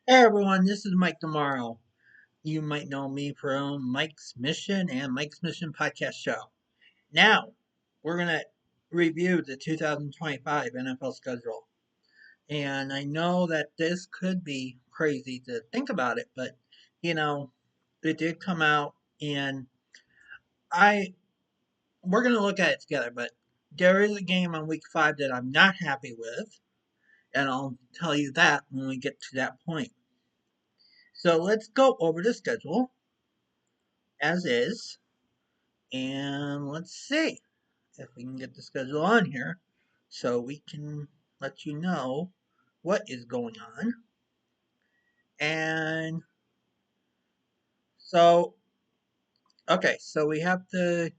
Hey everyone, this is Mike Tomorrow. You might know me from Mike's Mission and Mike's Mission podcast show. Now, we're going to review the 2025 NFL schedule. And I know that this could be crazy to think about it, but you know, it did come out and I we're going to look at it together, but there is a game on week 5 that I'm not happy with, and I'll tell you that when we get to that point. So, let's go over the schedule as is. And let's see if we can get the schedule on here so we can let you know what is going on. And so, okay, so we have all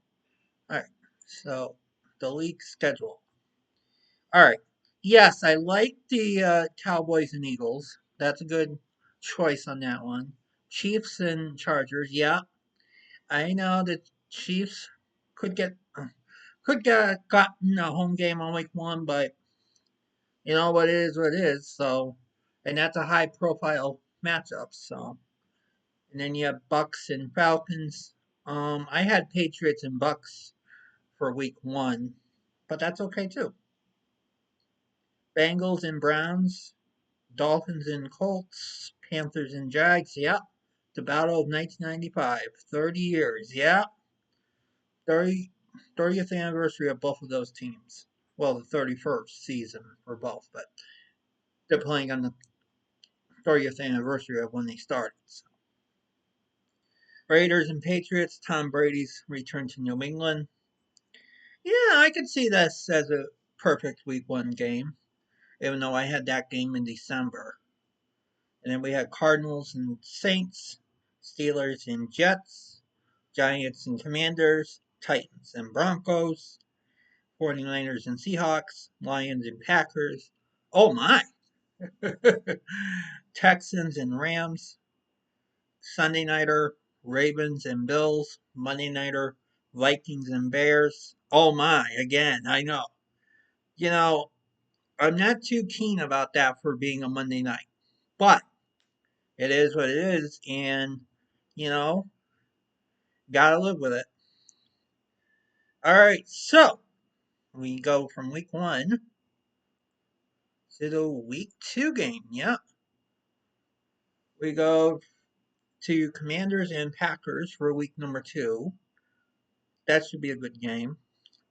right, so the league schedule. All right, yes, I like the Cowboys and Eagles. That's a good choice on that one. Chiefs and Chargers, yeah. I know the Chiefs could get gotten a home game on week 1, but you know what it is what it is. So, and that's a high profile matchup. So, and then you have Bucks and Falcons. I had Patriots and Bucks for week 1, but that's okay too. Bengals and Browns, Dolphins and Colts, Panthers and Jags. Yeah, the battle of 1995, 30 years. Yeah, 30, 30th anniversary of both of those teams. Well, the 31st season for both, but they're playing on the 30th anniversary of when they started. So. Raiders and Patriots, Tom Brady's return to New England. Yeah, I could see this as a perfect week 1 game, even though I had that game in December. And then we had Cardinals and Saints, Steelers and Jets, Giants and Commanders, Titans and Broncos, 49ers and Seahawks, Lions and Packers. Oh my! Texans and Rams, Sunday nighter, Ravens and Bills. Monday nighter, Vikings and Bears. Oh my, again, I know. You know, I'm not too keen about that for being a Monday night. But it is what it is, and you know, gotta live with it. Alright, so we go from week 1 to the week 2 game. Yep. We go to Commanders and Packers for week number 2. That should be a good game.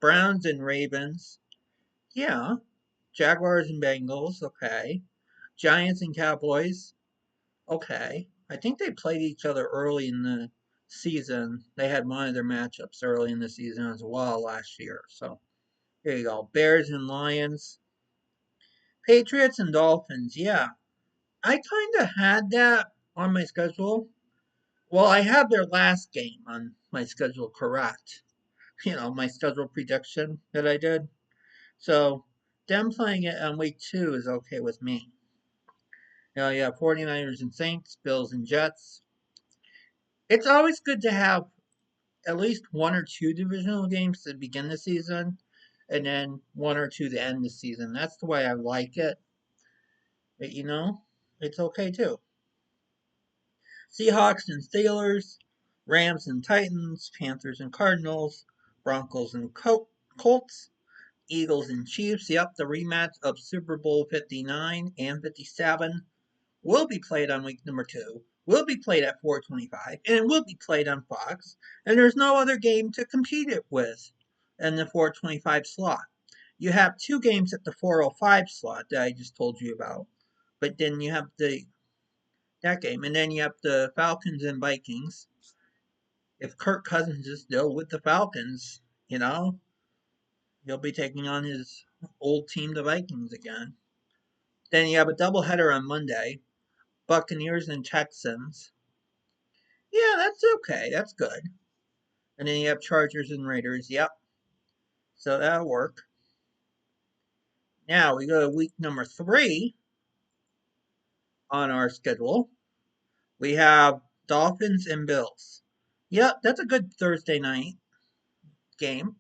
Browns and Ravens. Yeah. Jaguars and Bengals, okay. Giants and Cowboys, okay. I think they played each other early in the season. They had one of their matchups early in the season as well last year. So here you go. Bears and Lions. Patriots and Dolphins, yeah. I kind of had that on my schedule. Well, I had their last game on my schedule correct. You know, my schedule prediction that I did. So them playing it on week 2 is okay with me. You have 49ers and Saints, Bills and Jets. It's always good to have at least one or two divisional games to begin the season, and then one or two to end the season. That's the way I like it. But, it's okay too. Seahawks and Steelers, Rams and Titans, Panthers and Cardinals, Broncos and Colts, Eagles and Chiefs. Yep, the rematch of Super Bowl 59 and 57 will be played on week number 2, will be played at 425, and will be played on Fox. And there's no other game to compete it with in the 425 slot. You have two games at the 405 slot that I just told you about, but then you have that game, and then you have the Falcons and Vikings. If Kirk Cousins is still with the Falcons, he'll be taking on his old team, the Vikings, again. Then you have a doubleheader on Monday, Buccaneers and Texans. Yeah, that's okay. That's good. And then you have Chargers and Raiders. Yep. So that'll work. Now we go to week number 3 on our schedule. We have Dolphins and Bills. Yep, that's a good Thursday night game.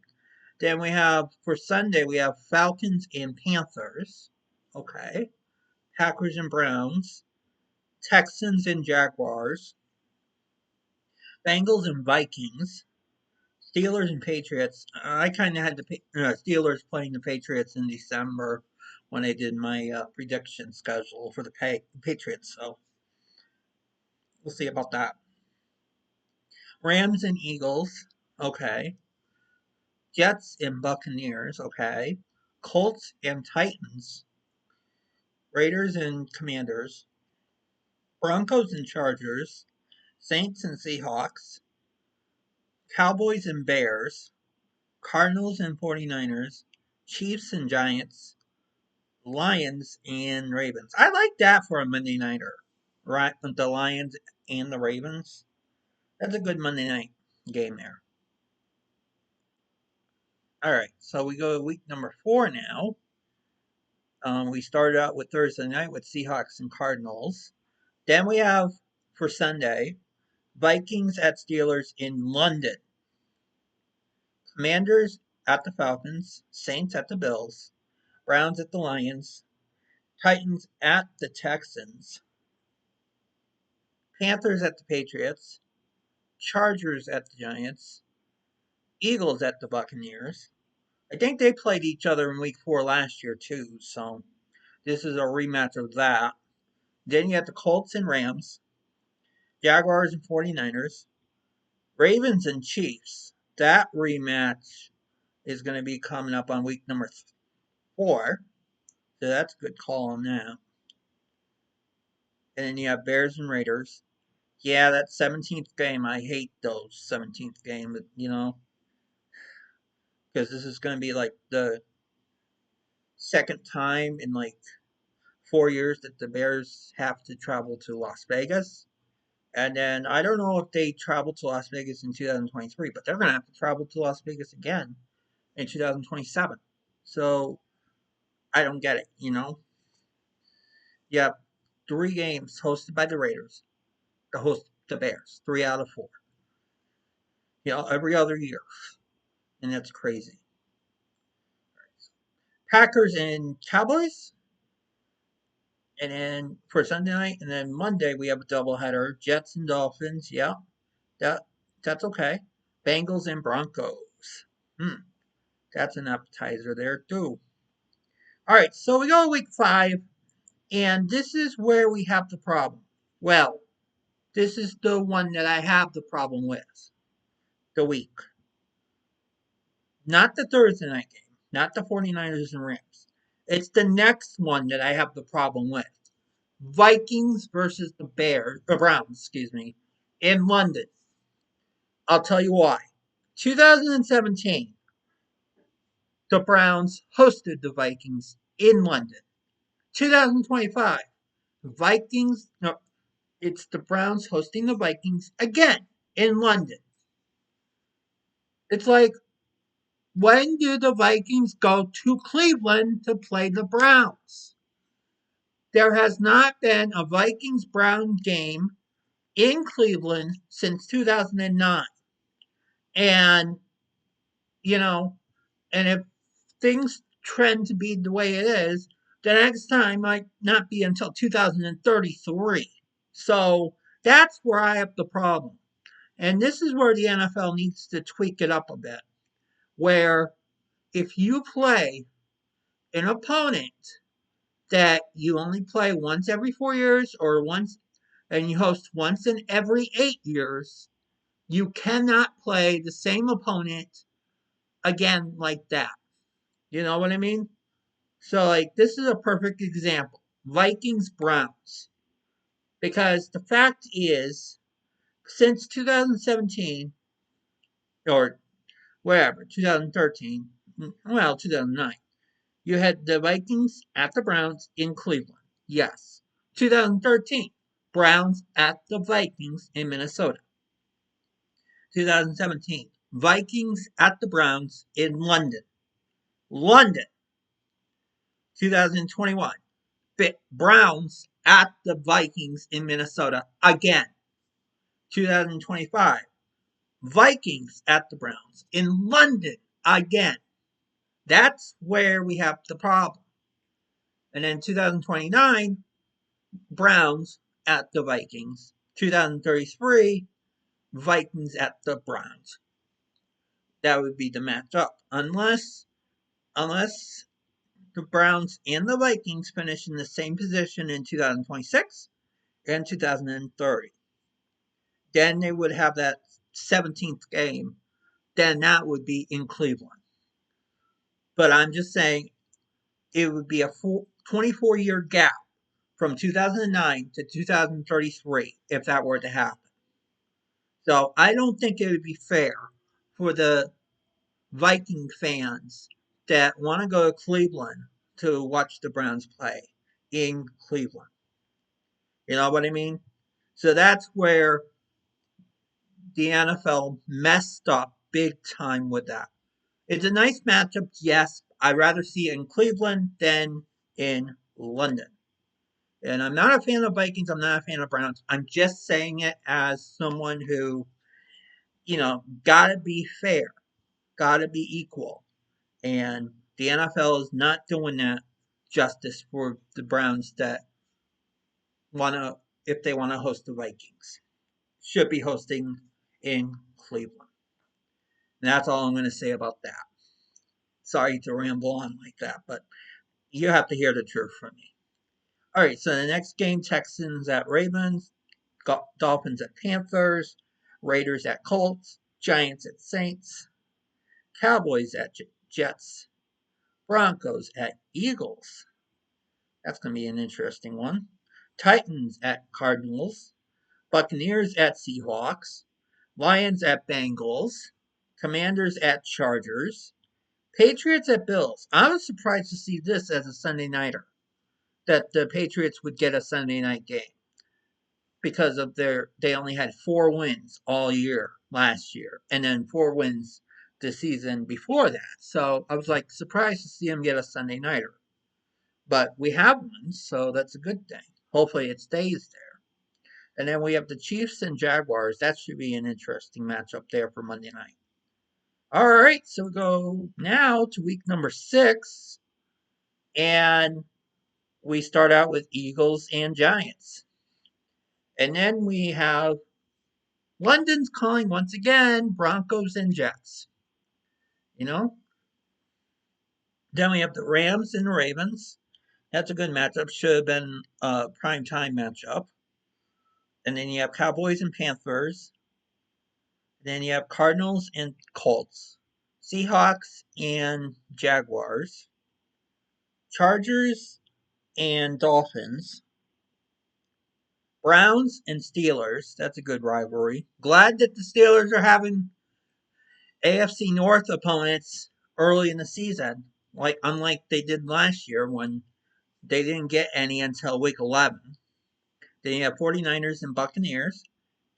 Then we have, for Sunday, we have Falcons and Panthers. Okay. Packers and Browns. Texans and Jaguars, Bengals and Vikings, Steelers and Patriots. I kind of had the Steelers playing the Patriots in December when I did my prediction schedule for the Patriots, so we'll see about that. Rams and Eagles, okay. Jets and Buccaneers, okay. Colts and Titans, Raiders and Commanders, Broncos and Chargers, Saints and Seahawks, Cowboys and Bears, Cardinals and 49ers, Chiefs and Giants, Lions and Ravens. I like that for a Monday nighter. Right, the Lions and the Ravens. That's a good Monday night game there. All right, so we go to week number 4 now. We started out with Thursday night with Seahawks and Cardinals. Then we have for Sunday Vikings at Steelers in London, Commanders at the Falcons, Saints at the Bills, Browns at the Lions, Titans at the Texans, Panthers at the Patriots, Chargers at the Giants, Eagles at the Buccaneers. I think they played each other in week 4 last year too, so this is a rematch of that. Then you have the Colts and Rams, Jaguars and 49ers, Ravens and Chiefs. That rematch is going to be coming up on week number 4. So that's a good call on that. And then you have Bears and Raiders. Yeah, that 17th game, I hate those 17th game, but, because this is going to be like the second time in like 4 years that the Bears have to travel to Las Vegas. And then I don't know if they traveled to Las Vegas in 2023, but they're going to have to travel to Las Vegas again in 2027. So I don't get it. You have 3 games hosted by the Raiders to host the Bears, 3 out of 4. Every other year. And that's crazy. Packers and Cowboys. And then for Sunday night, and then Monday we have a doubleheader. Jets and Dolphins. Yeah, that that's okay. Bengals and Broncos. That's an appetizer there too. All right, so we go to week 5, and this is where we have the problem. Well, this is the one that I have the problem with. The week. Not the Thursday night game. Not the 49ers and Rams. It's the next one that I have the problem with. Vikings versus the Browns, in London. I'll tell you why. 2017, the Browns hosted the Vikings in London. 2025, Vikings, no, it's the Browns hosting the Vikings again in London. It's like, when do the Vikings go to Cleveland to play the Browns? There has not been a Vikings Browns game in Cleveland since 2009. And, you know, and if things trend to be the way it is, the next time might not be until 2033. So that's where I have the problem. And this is where the NFL needs to tweak it up a bit. Where if you play an opponent that you only play once every 4 years or once and you host once in every 8 years, you cannot play the same opponent again like that. You know what I mean? So, like, this is a perfect example. Vikings Browns. Because the fact is, since 2017, or wherever, 2013, 2009, you had the Vikings at the Browns in Cleveland. Yes. 2013, Browns at the Vikings in Minnesota. 2017, Vikings at the Browns in London. London. 2021, Browns at the Vikings in Minnesota again. 2025, Vikings at the Browns in London again. That's where we have the problem. And then 2029, Browns at the Vikings. 2033, Vikings at the Browns. That would be the matchup. Unless the Browns and the Vikings finish in the same position in 2026 and 2030. Then they would have that 17th game. Then that would be in Cleveland. But I'm just saying it would be a 24-year gap from 2009 to 2033 if that were to happen. So I don't think it would be fair for the Viking fans that want to go to Cleveland to watch the Browns play in Cleveland. You know what I mean? So that's where the NFL messed up big time with that. It's a nice matchup, yes. I'd rather see it in Cleveland than in London. And I'm not a fan of Vikings. I'm not a fan of Browns. I'm just saying it as someone who, gotta be fair, gotta be equal. And the NFL is not doing that justice for the Browns that if they want to host the Vikings, should be hosting in Cleveland. And that's all I'm going to say about that. Sorry to ramble on like that, but you have to hear the truth from me. All right, so the next game, Texans at Ravens, Dolphins at Panthers, Raiders at Colts, Giants at Saints, Cowboys at Jets, Broncos at Eagles. That's going to be an interesting one. Titans at Cardinals, Buccaneers at Seahawks, Lions at Bengals, Commanders at Chargers, Patriots at Bills. I was surprised to see this as a Sunday nighter, that the Patriots would get a Sunday night game because of they only had 4 wins all year last year, and then 4 wins the season before that. So I was surprised to see them get a Sunday nighter. But we have one, so that's a good thing. Hopefully it stays there. And then we have the Chiefs and Jaguars. That should be an interesting matchup there for Monday night. All right, so we go now to week number 6. And we start out with Eagles and Giants. And then we have London's calling once again, Broncos and Jets. Then we have the Rams and the Ravens. That's a good matchup. Should have been a prime time matchup. And then you have Cowboys and Panthers. Then you have Cardinals and Colts. Seahawks and Jaguars. Chargers and Dolphins. Browns and Steelers. That's a good rivalry. Glad that the Steelers are having AFC North opponents early in the season, unlike they did last year when they didn't get any until week 11. Then you have 49ers and Buccaneers,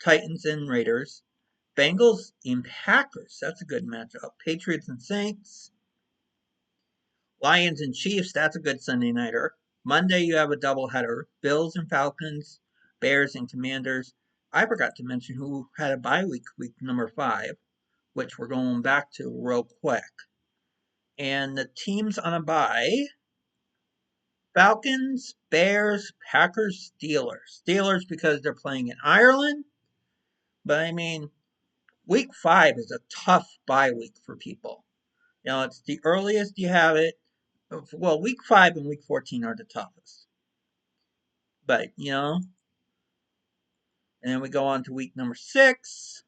Titans and Raiders, Bengals and Packers. That's a good matchup. Patriots and Saints, Lions and Chiefs. That's a good Sunday nighter. Monday you have a doubleheader. Bills and Falcons, Bears and Commanders. I forgot to mention who had a bye week number 5, which we're going back to real quick. And the teams on a bye: Falcons, Bears, Packers, Steelers. Steelers because they're playing in Ireland. But I mean, week 5 is a tough bye week for people. It's the earliest you have it. Well, week 5 and week 14 are the toughest. But, and then we go on to week number 6.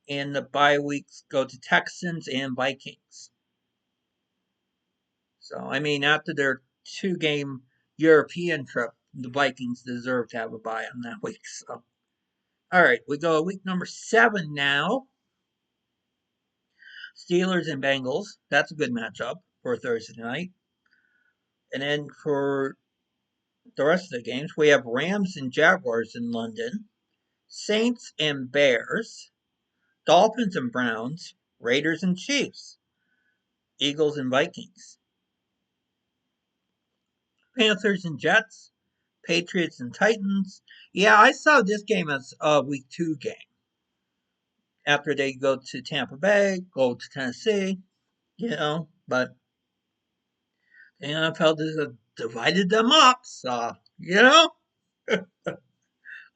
And the bye weeks go to Texans and Vikings. So, I mean, after their 2-game European trip, the Vikings deserve to have a bye on that week. So, all right, we go week number 7 now. Steelers and Bengals. That's a good matchup for Thursday night. And then for the rest of the games, we have Rams and Jaguars in London, Saints and Bears, Dolphins and Browns, Raiders and Chiefs, Eagles and Vikings, Panthers and Jets, Patriots and Titans. Yeah, I saw this game as a week 2 game. After they go to Tampa Bay, go to Tennessee, but the NFL divided them up, so,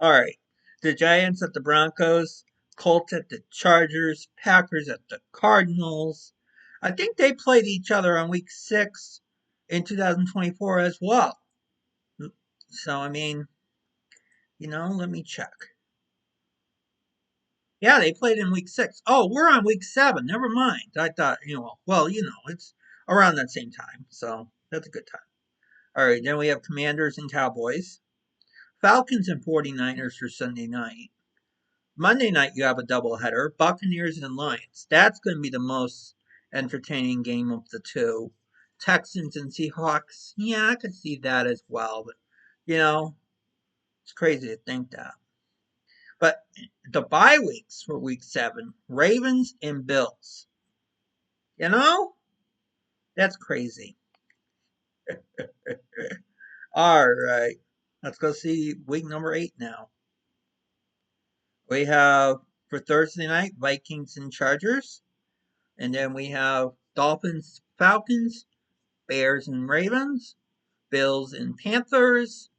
All right. The Giants at the Broncos, Colts at the Chargers, Packers at the Cardinals. I think they played each other on week 6 in 2024 as well. So, I mean, let me check. Yeah, they played in week 6. Oh, we're on week 7. Never mind. I thought, it's around that same time. So, that's a good time. All right, then we have Commanders and Cowboys. Falcons and 49ers for Sunday night. Monday night, you have a doubleheader, Buccaneers and Lions. That's going to be the most entertaining game of the two. Texans and Seahawks. Yeah, I could see that as well. But, it's crazy to think that. But the bye weeks for week 7, Ravens and Bills. You know, that's crazy. All right. Let's go see week number 8 now. We have for Thursday night, Vikings and Chargers. And then we have Dolphins, Falcons, Bears and Ravens, Bills and Panthers,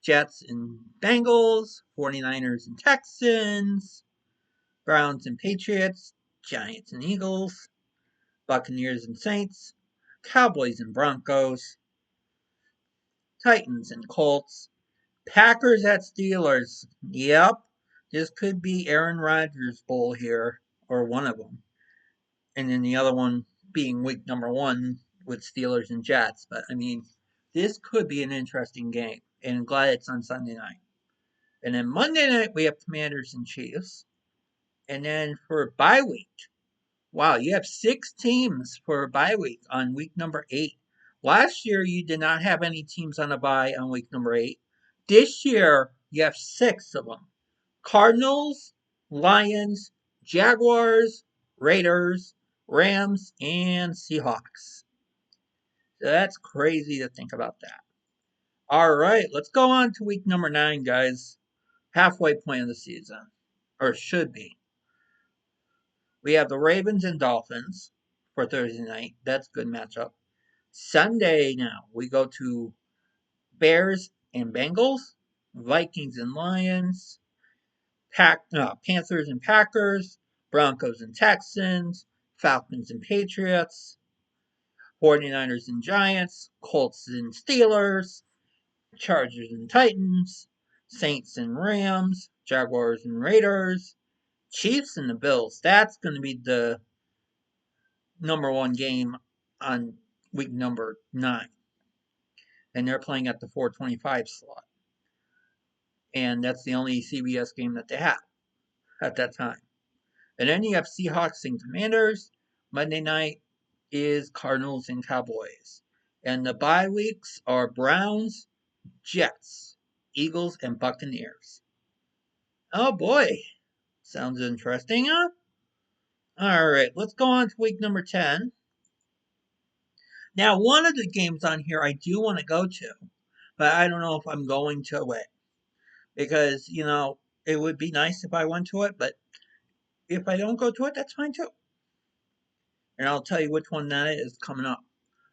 Jets and Bengals, 49ers and Texans, Browns and Patriots, Giants and Eagles, Buccaneers and Saints, Cowboys and Broncos, Titans and Colts, Packers at Steelers. Yep, this could be Aaron Rodgers' bowl here, or one of them. And then the other one being week number 1 with Steelers and Jets. But I mean, this could be an interesting game, and I'm glad it's on Sunday night. And then Monday night we have Commanders and Chiefs. And then for bye week, wow, you have 6 teams for a bye week on week number 8. Last year you did not have any teams on a bye on week number 8. This year you have 6 of them. Cardinals, Lions, Jaguars, Raiders, Rams, and Seahawks. So that's crazy to think about that. All right, let's go on to week number 9, guys. Halfway point of the season, or should be. We have the Ravens and Dolphins for Thursday night. That's a good matchup. Sunday now, we go to Bears and Bengals, Vikings and Lions, Panthers and Packers, Broncos and Texans, Falcons and Patriots, 49ers and Giants, Colts and Steelers, Chargers and Titans, Saints and Rams, Jaguars and Raiders, Chiefs and the Bills. That's going to be the number 1 game on week number 9. And they're playing at the 425 slot. And that's the only CBS game that they have at that time. And then you have Seahawks and Commanders. Monday night is Cardinals and Cowboys. And the bye weeks are Browns, Jets, Eagles, and Buccaneers. Oh boy. Sounds interesting, huh? Alright, let's go on to week number 10. Now, one of the games on here I do want to go to, but I don't know if I'm going to it. Because, it would be nice if I went to it, but if I don't go to it, that's fine too. And I'll tell you which one that is coming up.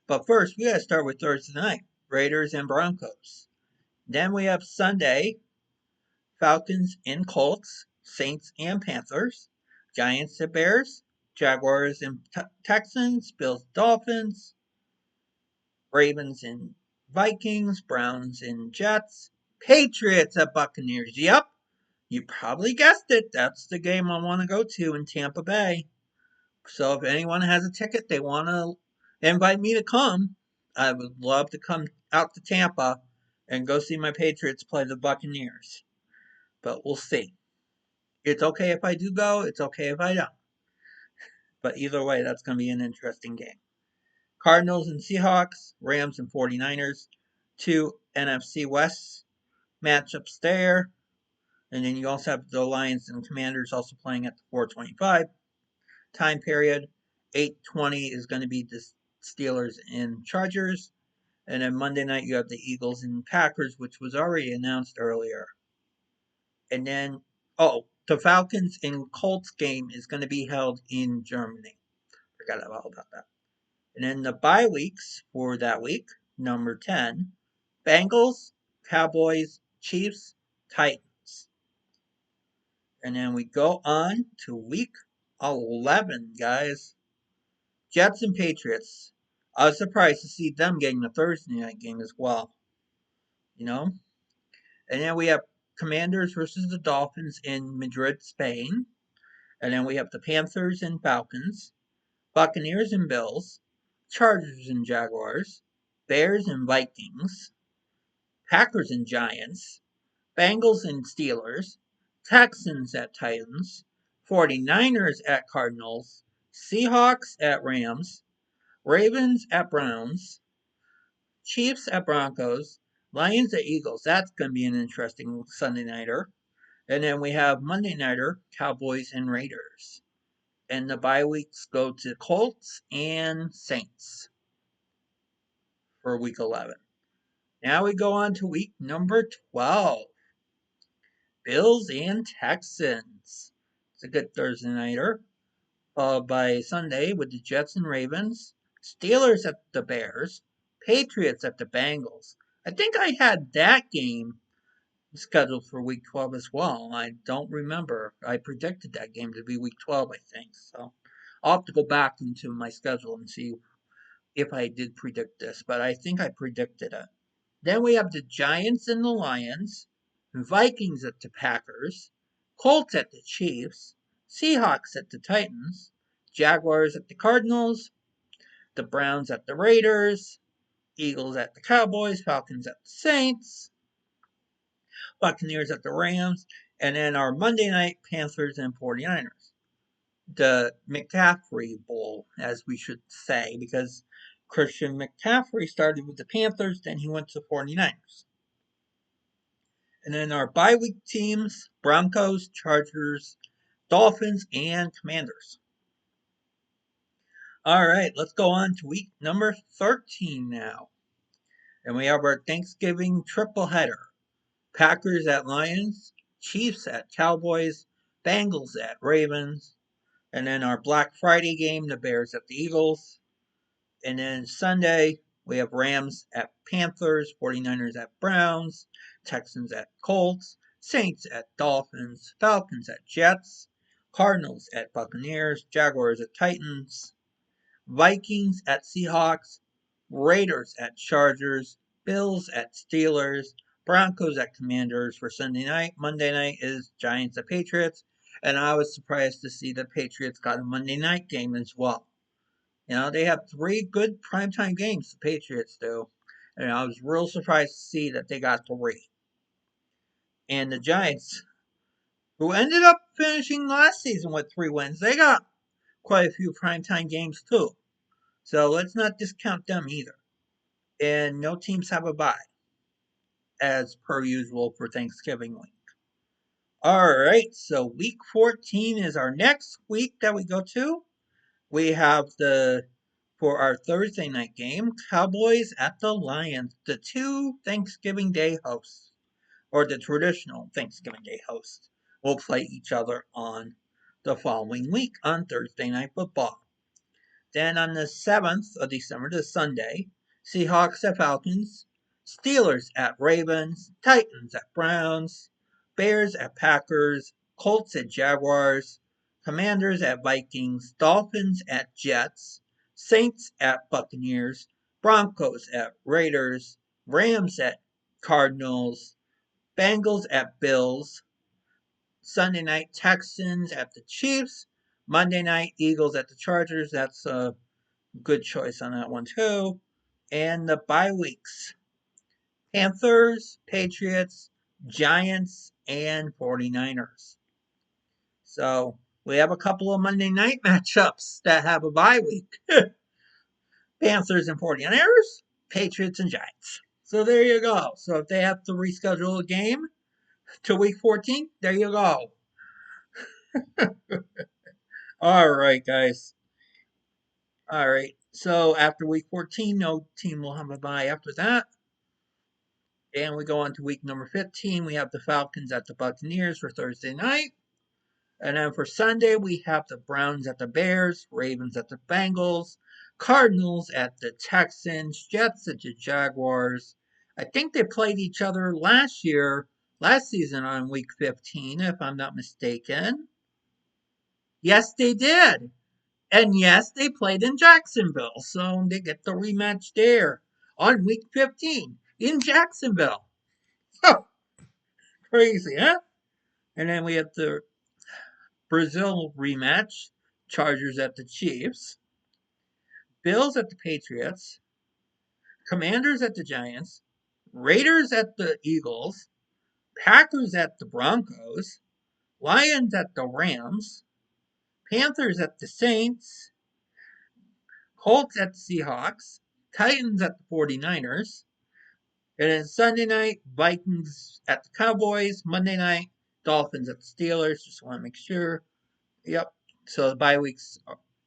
But first, we got to start with Thursday night, Raiders and Broncos. Then we have Sunday, Falcons and Colts, Saints and Panthers, Giants and Bears, Jaguars and Texans, Bills Dolphins, Ravens and Vikings, Browns and Jets, Patriots at Buccaneers. Yep, you probably guessed it. That's the game I want to go to in Tampa Bay. So if anyone has a ticket, they want to invite me to come, I would love to come out to Tampa and go see my Patriots play the Buccaneers. But we'll see. It's okay if I do go, it's okay if I don't. But either way, that's going to be an interesting game. Cardinals and Seahawks, Rams and 49ers, 2 NFC West matchups there. And then you also have the Lions and Commanders also playing at the 425 time period. 8:20 is going to be the Steelers and Chargers. And then Monday night you have the Eagles and Packers, which was already announced earlier. And then, the Falcons and Colts game is going to be held in Germany. Forgot all about that. And then the bye weeks for that week, number 10, Bengals, Cowboys, Chiefs, Titans. And then we go on to week 11, guys. Jets and Patriots. I was surprised to see them getting the Thursday night game as well. You know? And then we have Commanders versus the Dolphins in Madrid, Spain. And then we have the Panthers and Falcons, Buccaneers and Bills, Chargers and Jaguars, Bears and Vikings, Packers and Giants, Bengals and Steelers, Texans at Titans, 49ers at Cardinals, Seahawks at Rams, Ravens at Browns, Chiefs at Broncos, Lions at Eagles. That's going to be an interesting Sunday nighter. And then we have Monday nighter, Cowboys and Raiders. And the bye weeks go to Colts and Saints for week 11. Now we go on to week number 12. Bills and Texans. It's a good Thursday nighter. Followed by Sunday with the Jets and Ravens. Steelers at the Bears. Patriots at the Bengals. I think I had that game scheduled for week 12 as well. I don't remember. I predicted that game to be week 12, I think. So I'll have to go back into my schedule and see if I did predict this, but I think I predicted it. Then we have the Giants and the Lions, Vikings at the Packers, Colts at the Chiefs, Seahawks at the Titans, Jaguars at the Cardinals, the Browns at the Raiders, Eagles at the Cowboys, Falcons at the Saints, Buccaneers at the Rams, and then our Monday night Panthers and 49ers. The McCaffrey Bowl, as we should say, because Christian McCaffrey started with the Panthers, then he went to the 49ers. And then our bye week teams, Broncos, Chargers, Dolphins, and Commanders. All right, let's go on to week number 13 now. And we have our Thanksgiving triple header. Packers at Lions, Chiefs at Cowboys, Bengals at Ravens, and then our Black Friday game, the Bears at the Eagles. And then Sunday, we have Rams at Panthers, 49ers at Browns, Texans at Colts, Saints at Dolphins, Falcons at Jets, Cardinals at Buccaneers, Jaguars at Titans, Vikings at Seahawks, Raiders at Chargers, Bills at Steelers, Broncos at Commanders for Sunday night. Monday night is Giants at Patriots. And I was surprised to see the Patriots got a Monday night game as well. You know, they have 3 good primetime games, the Patriots do. And I was real surprised to see that they got 3. And the Giants, who ended up finishing last season with 3 wins, they got quite a few primetime games too. So let's not discount them either. And no teams have a bye, as per usual for Thanksgiving week. Alright, so week 14 is our next week that we go to. We have for our Thursday night game, Cowboys at the Lions, the 2 Thanksgiving Day hosts, or the traditional Thanksgiving Day hosts, will play each other on the following week on Thursday Night Football. Then on the 7th of December, the Sunday, Seahawks at Falcons, Steelers at Ravens, Titans at Browns, Bears at Packers, Colts at Jaguars, Commanders at Vikings, Dolphins at Jets, Saints at Buccaneers, Broncos at Raiders, Rams at Cardinals, Bengals at Bills, Sunday night Texans at the Chiefs, Monday night Eagles at the Chargers. That's a good choice on that one too. And the bye weeks, Panthers, Patriots, Giants, and 49ers. So we have a couple of Monday night matchups that have a bye week. Panthers and 49ers, Patriots and Giants. So there you go. So if they have to reschedule a game to week 14, there you go. All right, guys. All right. So after week 14, no team will have a bye after that. And we go on to week number 15. We have the Falcons at the Buccaneers for Thursday night. And then for Sunday, we have the Browns at the Bears, Ravens at the Bengals, Cardinals at the Texans, Jets at the Jaguars. I think they played each other last year last season on week 15, if I'm not mistaken. Yes, they did. And yes, they played in Jacksonville. So they get the rematch there on week 15 in Jacksonville. Oh, crazy, huh? And then we have the Brazil rematch, Chargers at the Chiefs, Bills at the Patriots, Commanders at the Giants, Raiders at the Eagles, Packers at the Broncos, Lions at the Rams, Panthers at the Saints, Colts at the Seahawks, Titans at the 49ers, and then Sunday night, Vikings at the Cowboys, Monday night, Dolphins at the Steelers. Just want to make sure. Yep. So the bye weeks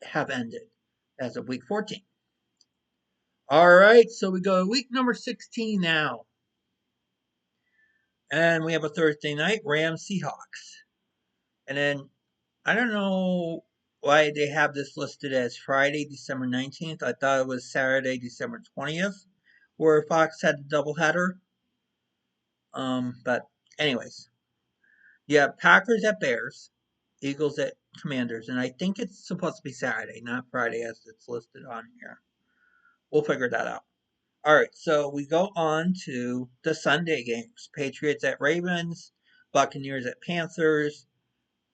have ended as of week 14. All right, so we go to week number 16 now. And we have a Thursday night, Rams Seahawks. And then I don't know why they have this listed as Friday, December 19th. I thought it was Saturday, December 20th, where Fox had the doubleheader. But anyways, you have Packers at Bears, Eagles at Commanders, and I think it's supposed to be Saturday, not Friday as it's listed on here. We'll figure that out. All right, so we go on to the Sunday games. Patriots at Ravens, Buccaneers at Panthers,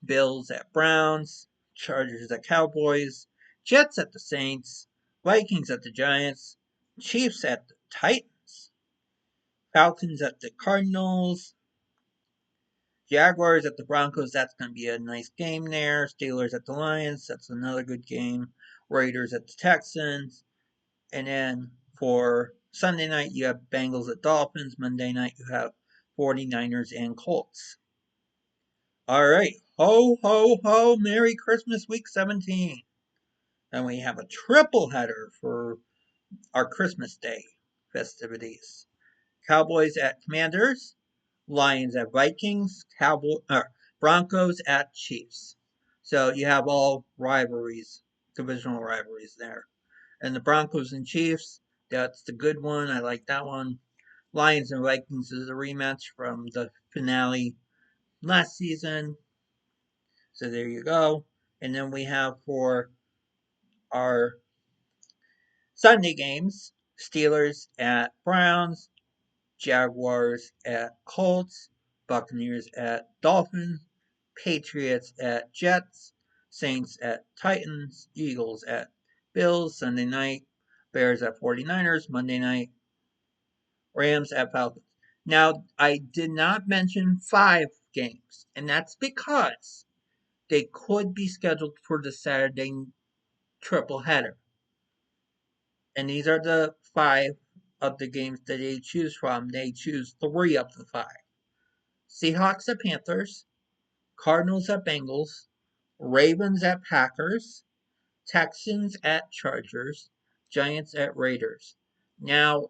Bills at Browns, Chargers at Cowboys, Jets at the Saints, Vikings at the Giants, Chiefs at the Titans, Falcons at the Cardinals, Jaguars at the Broncos. That's going to be a nice game there. Steelers at the Lions. That's another good game. Raiders at the Texans. And then for Sunday night, you have Bengals at Dolphins. Monday night, you have 49ers and Colts. All right. Ho, ho, ho. Merry Christmas week 17. And we have a triple header for our Christmas Day festivities. Cowboys at Commanders. Lions at Vikings. Broncos at Chiefs. So you have all rivalries, divisional rivalries there. And the Broncos and Chiefs, that's the good one. I like that one. Lions and Vikings is a rematch from the finale last season. So there you go. And then we have for our Sunday games, Steelers at Browns, Jaguars at Colts, Buccaneers at Dolphins, Patriots at Jets, Saints at Titans, Eagles at Bills, Sunday night, Bears at 49ers, Monday night, Rams at Falcons. Now, I did not mention 5 games, and that's because they could be scheduled for the Saturday triple header. And these are the 5 of the games that they choose from. They choose 3 of the 5. Seahawks at Panthers, Cardinals at Bengals, Ravens at Packers, Texans at Chargers, Giants at Raiders. Now,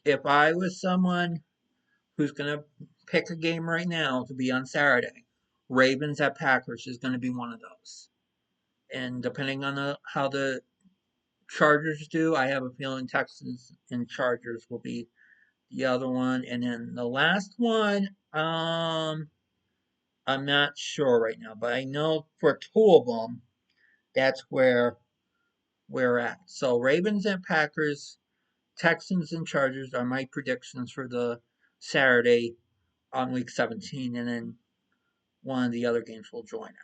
if I was someone who's going to pick a game right now to be on Saturday, Ravens at Packers is going to be one of those. And depending on how the Chargers do, I have a feeling Texans and Chargers will be the other one. And then the last one, I'm not sure right now, but I know for 2 of them, that's where we're at. So Ravens and Packers, Texans and Chargers are my predictions for the Saturday on week 17, and then one of the other games will join it.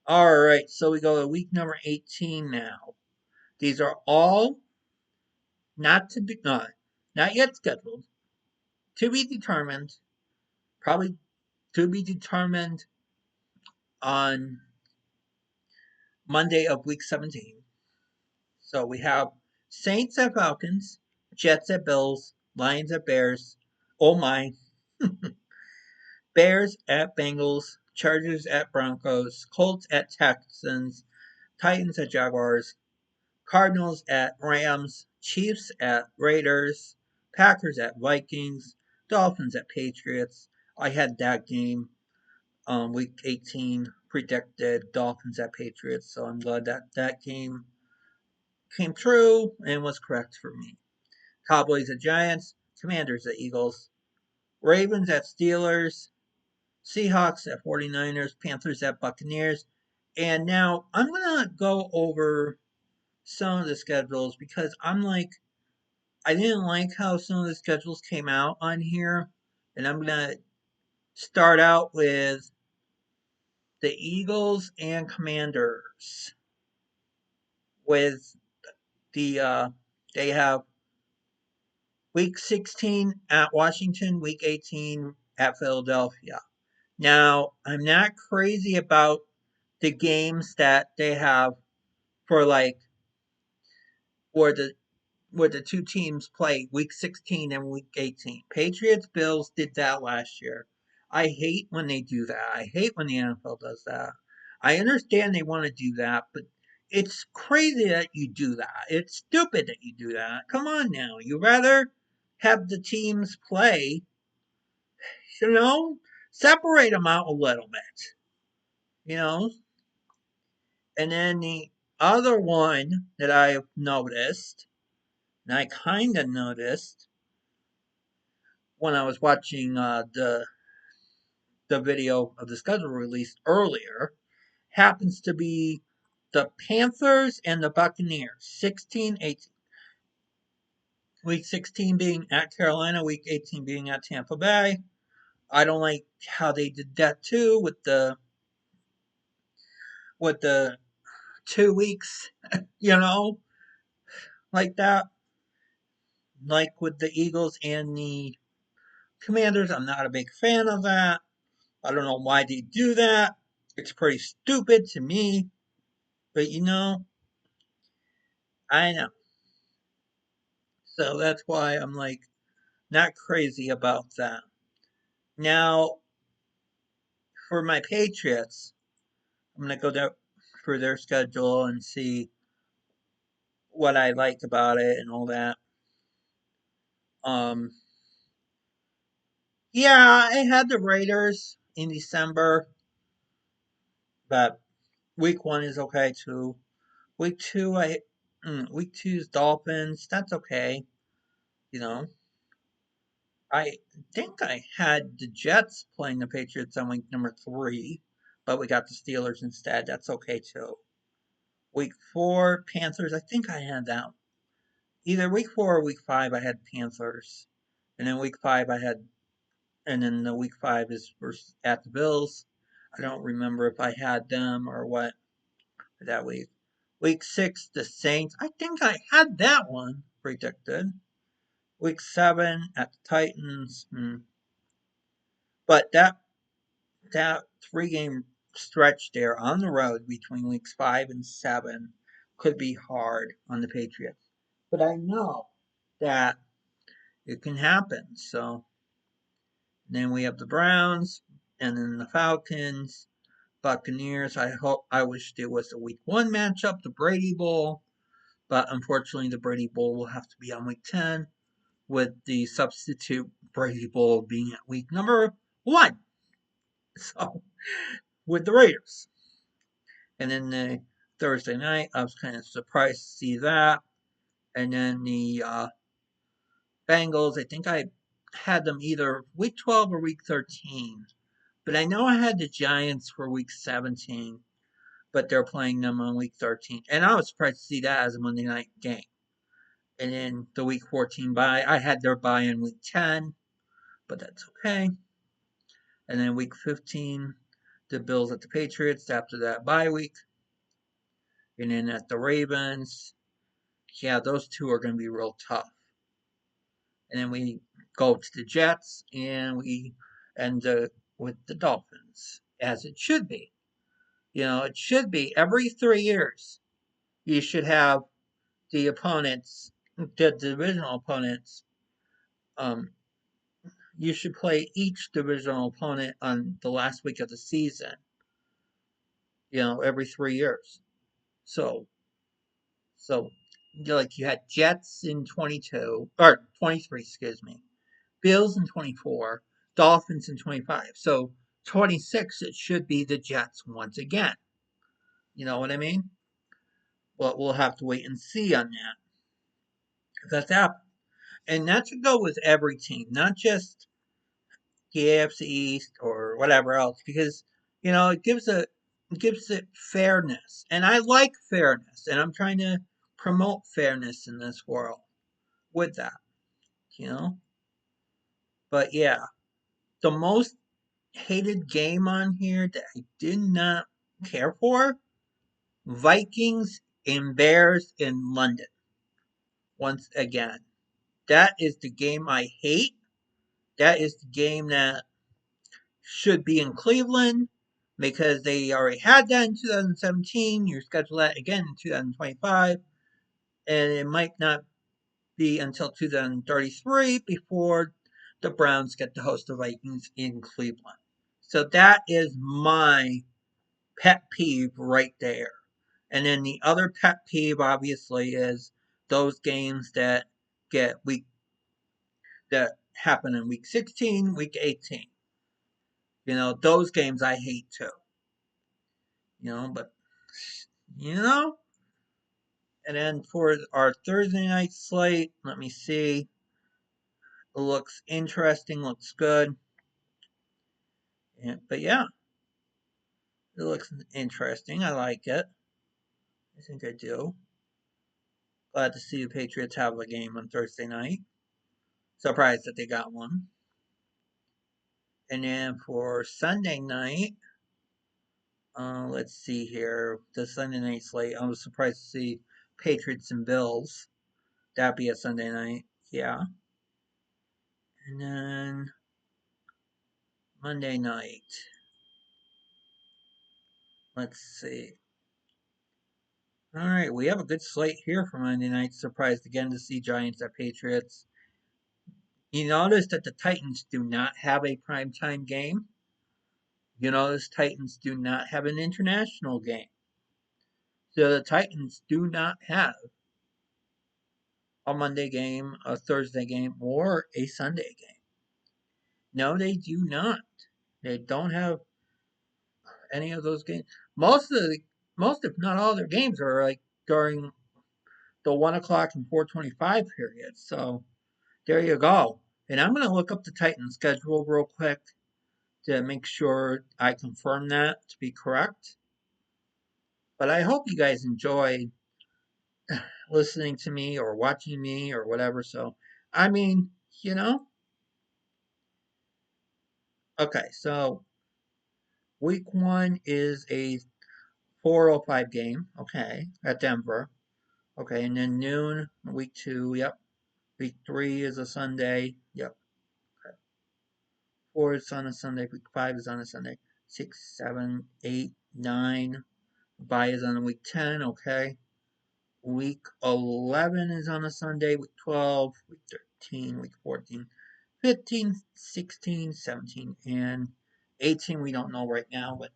All right, so we go to week number 18 now. These are all not yet scheduled, to be determined, probably to be determined on Monday of week 17. So we have Saints at Falcons, Jets at Bills, Lions at Bears. Oh my. Bears at Bengals, Chargers at Broncos, Colts at Texans, Titans at Jaguars, Cardinals at Rams, Chiefs at Raiders, Packers at Vikings, Dolphins at Patriots. I had that game week 18 predicted Dolphins at Patriots, so I'm glad that that game came true and was correct for me. Cowboys at Giants, Commanders at Eagles, Ravens at Steelers, Seahawks at 49ers, Panthers at Buccaneers. And now I'm going to go over some of the schedules because I didn't like how some of the schedules came out on here. And I'm going to start out with the Eagles and Commanders. With they have week 16 at Washington, week 18 at Philadelphia. Now, I'm not crazy about the games that they have for where the two teams play week 16 and week 18. Patriots Bills did that last year. I hate when they do that. I hate when the NFL does that. I understand they want to do that, but it's crazy that you do that. It's stupid that you do that. Come on now. You rather have the teams play, you know, separate them out a little bit, you know. And then the other one that I've noticed, and I kind of noticed when I was watching the video of the schedule released earlier, happens to be the Panthers and the Buccaneers, 16-18. Week 16 being at Carolina, week 18 being at Tampa Bay. I don't like how they did that too with the 2 weeks, you know, like that. Like with the Eagles and the Commanders, I'm not a big fan of that. I don't know why they do that. It's pretty stupid to me. But I know. So that's why I'm not crazy about that. Now, for my Patriots, I'm gonna go down for their schedule and see what I like about it and all that. Um, yeah, I had the Raiders in December, but week 1 is okay too. Week 2, week 2's Dolphins. That's okay. You know, I think I had the Jets playing the Patriots on week number 3, but we got the Steelers instead. That's okay too. Week 4, Panthers. I think I had that. Either week 4 or week 5, I had Panthers. And then week 5, and then the week 5 is versus at the Bills. I don't remember if I had them or what that week. Week 6, the Saints. I think I had that one predicted. Week 7 at the Titans. But that 3-game stretch there on the road between weeks 5 and 7 could be hard on the Patriots. But I know that it can happen. So then we have the Browns and then the Falcons, Buccaneers. I wish there was a week 1 matchup, the Brady Bowl, but unfortunately the Brady Bowl will have to be on week 10 with the substitute Brady Bowl being at week number 1. So with the Raiders. And then the Thursday night, I was kind of surprised to see that. And then the Bengals, I think I had them either week 12 or week 13. But I know I had the Giants for week 17, but they're playing them on week 13. And I was surprised to see that as a Monday night game. And then the week 14 bye, I had their bye in week 10, but that's okay. And then week 15, the Bills at the Patriots after that bye week. And then at the Ravens, yeah, those two are going to be real tough. And then we go to the Jets and we end with the Dolphins, as it should be. It should be every 3 years. You should have the opponents, the divisional opponents. Um, you should play each divisional opponent on the last week of the season. Every 3 years. So you had Jets in 22 or 23, excuse me. Bills in 24, Dolphins in 25. So 26, it should be the Jets once again. You know what I mean? Well, we'll have to wait and see on that. If that's happened. And that should go with every team, not just the AFC East or whatever else because it gives it fairness, and I like fairness, and I'm trying to promote fairness in this world with that, you know. But yeah, the most hated game on here that I did not care for: Vikings and Bears in London. Once again, that is the game I hate. That is the game that should be in Cleveland because they already had that in 2017. You schedule that again in 2025, and it might not be until 2033 before the Browns get to host the Vikings in Cleveland. So that is my pet peeve right there. And then the other pet peeve, obviously, is those games get week that happen in week 16, week 18. Those games I hate too. But you know. And then for our Thursday night slate, let me see. It looks interesting, looks good. But yeah, it looks interesting. I like it. I think I do. Glad to see the Patriots have a game on Thursday night. Surprised that they got one. And then for Sunday night, let's see here. The Sunday night slate. I was surprised to see Patriots and Bills. That'd be a Sunday night. Yeah. And then Monday night. Let's see. All right, we have a good slate here for Monday night. Surprised again to see Giants at Patriots. You notice that the Titans do not have a primetime game. You notice Titans do not have an international game. So the Titans do not have a Monday game, a Thursday game, or a Sunday game. No, they do not. They don't have any of those games. Most, if not all, their games are like during the 1 o'clock and 4:25 period. So there you go. And I'm going to look up the Titans schedule real quick to make sure I confirm that to be correct. But I hope you guys enjoy listening to me or watching me or whatever. So, I mean, you know, okay. So week 1 is a 4:05 game. Okay, at Denver. Okay, and then noon week 2. Yep. Week 3 is a Sunday. Yep. Okay. 4 is on a Sunday. Week 5 is on a Sunday. 6, 7, 8, 9. Bye is on week 10. Okay. Week 11 is on a Sunday. Week 12, week 13, week 14, 15, 16, 17, and 18. We don't know right now, but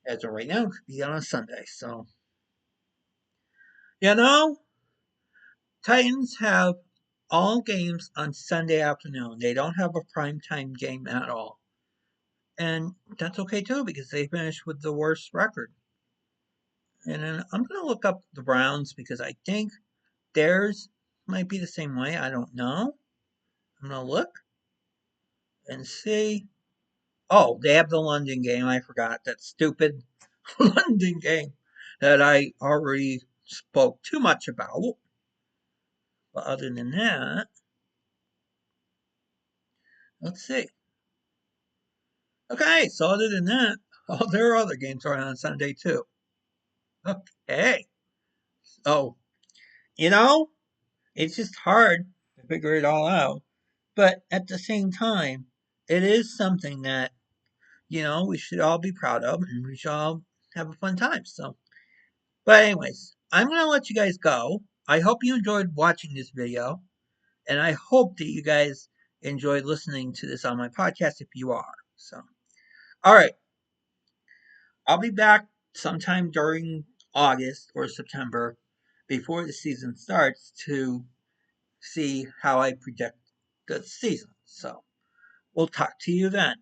as of right now, it could be on a Sunday. So, you know, Titans have all games on Sunday afternoon. They don't have a primetime game at all. And that's okay too because they finished with the worst record. And then I'm going to look up the Browns because I think theirs might be the same way. I don't know. I'm going to look and see. Oh, they have the London game. I forgot that stupid London game that I already spoke too much about. But other than that, let's see. Okay, so other than that, all their other games are on Sunday too. Okay. So, you know, it's just hard to figure it all out. But at the same time, it is something that, we should all be proud of and we should all have a fun time. So, but anyways, I'm going to let you guys go. I hope you enjoyed watching this video. And I hope that you guys enjoyed listening to this on my podcast if you are. So, all right. I'll be back sometime during August or September before the season starts to see how I predict the season. So, we'll talk to you then.